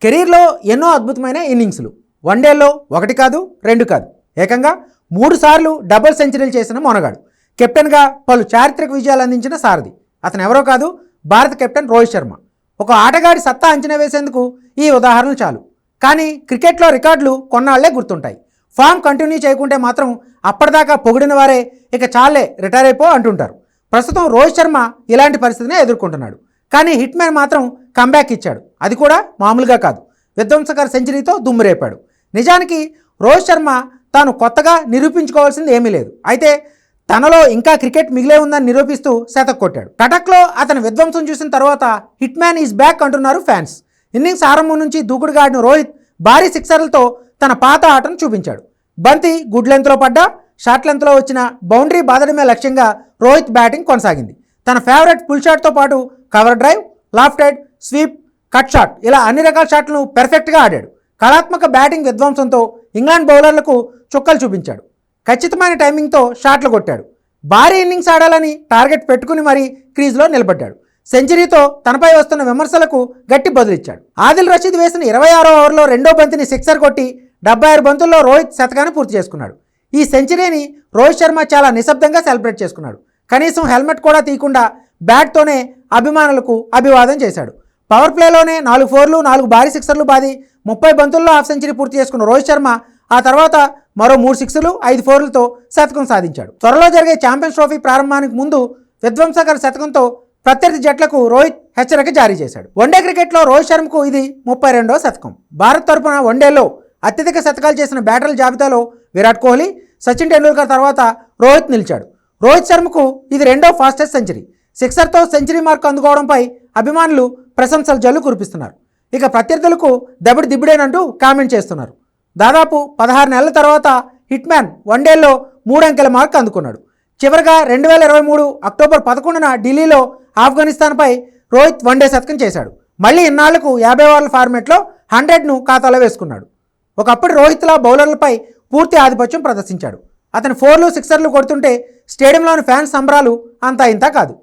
కెరీర్లో ఎన్నో అద్భుతమైన ఇన్నింగ్స్లు. వన్డేల్లో 1 కాదు 2 కాదు, ఏకంగా 3 సార్లు డబుల్ సెంచరీలు చేసిన మొనగాడు. కెప్టెన్గా పలు చారిత్రక విజయాలు అందించిన సారథి. అతను ఎవరో కాదు, భారత కెప్టెన్ రోహిత్ శర్మ. ఒక ఆటగాడి సత్తా అంచనా వేసేందుకు ఈ ఉదాహరణలు చాలు. కానీ క్రికెట్లో రికార్డులు కొన్నాళ్లే గుర్తుంటాయి. ఫామ్ కంటిన్యూ చేయకుంటే మాత్రం అప్పటిదాకా పొగిడిన వారే ఇక చాలే రిటైర్ అయిపో అంటుంటారు. ప్రస్తుతం రోహిత్ శర్మ ఇలాంటి పరిస్థితినే ఎదుర్కొంటున్నాడు. కానీ హిట్ మ్యాన్ మాత్రం కంబ్యాక్ ఇచ్చాడు. అది కూడా మామూలుగా కాదు, విధ్వంసకర సెంచరీతో దుమ్మురేపాడు. నిజానికి రోహిత్ శర్మ తాను కొత్తగా నిరూపించుకోవాల్సింది ఏమీ లేదు. అయితే తనలో ఇంకా క్రికెట్ మిగిలే ఉందని నిరూపిస్తూ శతక్ కొట్టాడు. కటక్లో అతని విధ్వంసం చూసిన తర్వాత హిట్ మ్యాన్ ఈజ్ బ్యాక్ అంటున్నారు ఫ్యాన్స్. ఇన్నింగ్స్ ఆరంభం నుంచి దూకుడుగా ఆడిన రోహిత్ భారీ సిక్సర్లతో తన పాత ఆటను చూపించాడు. బంతి గుడ్ లెంత్లో పడ్డా, షార్ట్ లెంత్లో వచ్చిన బౌండరీ బాదడమే లక్ష్యంగా రోహిత్ బ్యాటింగ్ కొనసాగింది. తన ఫేవరెట్ పుల్ షాట్తో పాటు cover drive, లాఫ్టెడ్, sweep, cut shot ఇలా అన్ని రకాల షాట్లను పెర్ఫెక్ట్గా ఆడాడు. కళాత్మక బ్యాటింగ్ విధ్వంసంతో ఇంగ్లాండ్ బౌలర్లకు చుక్కలు చూపించాడు. ఖచ్చితమైన టైమింగ్తో షాట్లు కొట్టాడు. భారీ ఇన్నింగ్స్ ఆడాలని టార్గెట్ పెట్టుకుని మరీ క్రీజ్లో నిలబడ్డాడు. సెంచరీతో తనపై వస్తున్న విమర్శలకు గట్టి బదులిచ్చాడు. ఆదిల్ రషీద్ వేసిన 26వ ఓవర్లో రెండో బంతిని సిక్సర్ కొట్టి 76 బంతుల్లో రోహిత్ శతకాన్ని పూర్తి చేసుకున్నాడు. ఈ సెంచరీని రోహిత్ శర్మ చాలా నిశ్శబ్దంగా సెలబ్రేట్ చేసుకున్నాడు. కనీసం హెల్మెట్ కూడా తీయకుండా బ్యాట్తోనే అభిమానులకు అభివాదం చేశాడు. పవర్ ప్లేలోనే 4 ఫోర్లు 4 భారీ సిక్సర్లు బాది 30 బంతుల్లో హాఫ్ సెంచరీ పూర్తి చేసుకున్న రోహిత్ శర్మ ఆ తర్వాత మరో 3 సిక్స్లు 5 ఫోర్లతో శతకం సాధించాడు. త్వరలో జరిగే ఛాంపియన్స్ ట్రోఫీ ప్రారంభానికి ముందు విధ్వంసకర శతకంతో ప్రత్యర్థి జట్లకు రోహిత్ హెచ్చరిక జారీ చేశాడు. వన్డే క్రికెట్లో రోహిత్ శర్మకు ఇది 32వ శతకం. భారత్ తరపున వన్డేలో అత్యధిక శతకాలు చేసిన బ్యాటర్ల జాబితాలో విరాట్ కోహ్లీ, సచిన్ టెండూల్కర్ తర్వాత రోహిత్ నిలిచాడు. రోహిత్ శర్మకు ఇది 2వ ఫాస్టెస్ట్ సెంచరీ. సిక్సర్తో సెంచరీ మార్క్ అందుకోవడంపై అభిమానులు ప్రశంసల జల్లు కురిపిస్తున్నారు. ఇక ప్రత్యర్థులకు దెబ్బడి దిబ్బడేనంటూ కామెంట్ చేస్తున్నారు. దాదాపు 16 నెలల తర్వాత హిట్ మ్యాన్ వన్డేల్లో 3 అంకెల మార్క్ అందుకున్నాడు. చివరిగా 2023 అక్టోబర్ 11న ఢిల్లీలో ఆఫ్ఘనిస్తాన్పై రోహిత్ వన్డే శతకం చేశాడు. మళ్ళీ ఇన్నాళ్లకు 50 ఓవర్ల ఫార్మేట్లో 100ను ఖాతాలో వేసుకున్నాడు. ఒకప్పుడు రోహిత్లా బౌలర్లపై పూర్తి ఆధిపత్యం ప్రదర్శించాడు. అతని ఫోర్లు సిక్సర్లు కొడుతుంటే స్టేడియంలోని ఫ్యాన్స్ సంబరాలు అంతా ఇంతా కాదు.